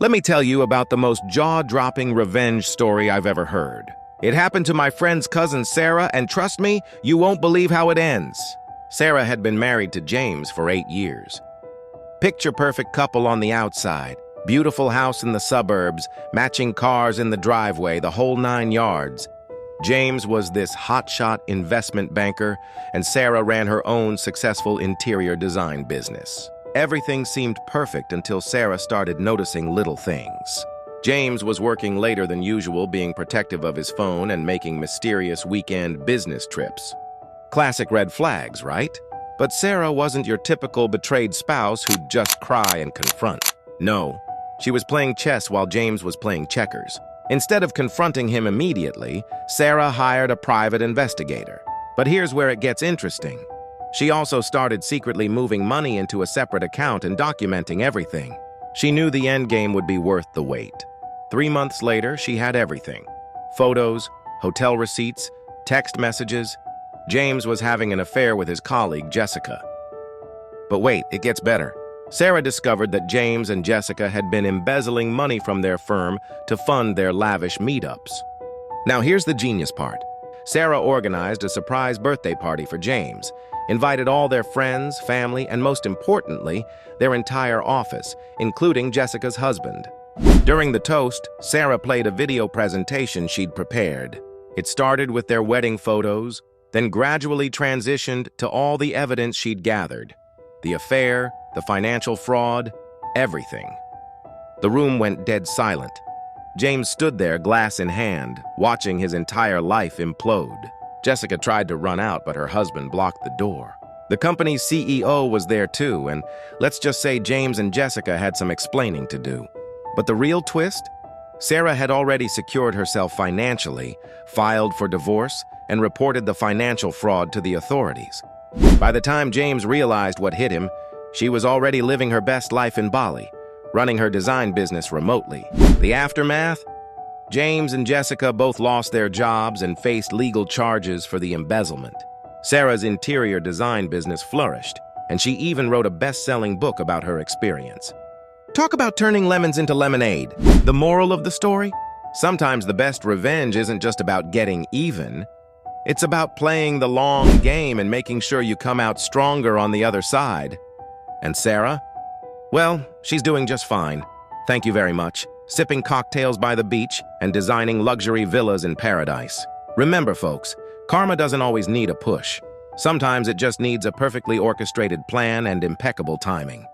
Let me tell you about the most jaw-dropping revenge story I've ever heard. It happened to my friend's cousin Sarah, and trust me, you won't believe how it ends. Sarah had been married to James for 8 years. Picture-perfect couple on the outside, beautiful house in the suburbs, matching cars in the driveway, the whole 9 yards. James was this hotshot investment banker, and Sarah ran her own successful interior design business. Everything seemed perfect until Sarah started noticing little things. James was working later than usual, being protective of his phone and making mysterious weekend business trips. Classic red flags, right? But Sarah wasn't your typical betrayed spouse who'd just cry and confront. No, she was playing chess while James was playing checkers. Instead of confronting him immediately, Sarah hired a private investigator. But here's where it gets interesting. She also started secretly moving money into a separate account and documenting everything. She knew the endgame would be worth the wait. 3 months later, she had everything. Photos, hotel receipts, text messages. James was having an affair with his colleague, Jessica. But wait, it gets better. Sarah discovered that James and Jessica had been embezzling money from their firm to fund their lavish meetups. Now here's the genius part. Sarah organized a surprise birthday party for James, invited all their friends, family, and most importantly, their entire office, including Jessica's husband. During the toast, Sarah played a video presentation she'd prepared. It started with their wedding photos, then gradually transitioned to all the evidence she'd gathered. The affair, the financial fraud, everything. The room went dead silent. James stood there, glass in hand, watching his entire life implode. Jessica tried to run out, but her husband blocked the door. The company's CEO was there too, and let's just say James and Jessica had some explaining to do. But the real twist? Sarah had already secured herself financially, filed for divorce, and reported the financial fraud to the authorities. By the time James realized what hit him, she was already living her best life in Bali, running her design business remotely. The aftermath? James and Jessica both lost their jobs and faced legal charges for the embezzlement. Sarah's interior design business flourished, and she even wrote a best-selling book about her experience. Talk about turning lemons into lemonade. The moral of the story? Sometimes the best revenge isn't just about getting even. It's about playing the long game and making sure you come out stronger on the other side. And Sarah? Well, she's doing just fine. Thank you very much. Sipping cocktails by the beach and designing luxury villas in paradise. Remember, folks, karma doesn't always need a push. Sometimes it just needs a perfectly orchestrated plan and impeccable timing.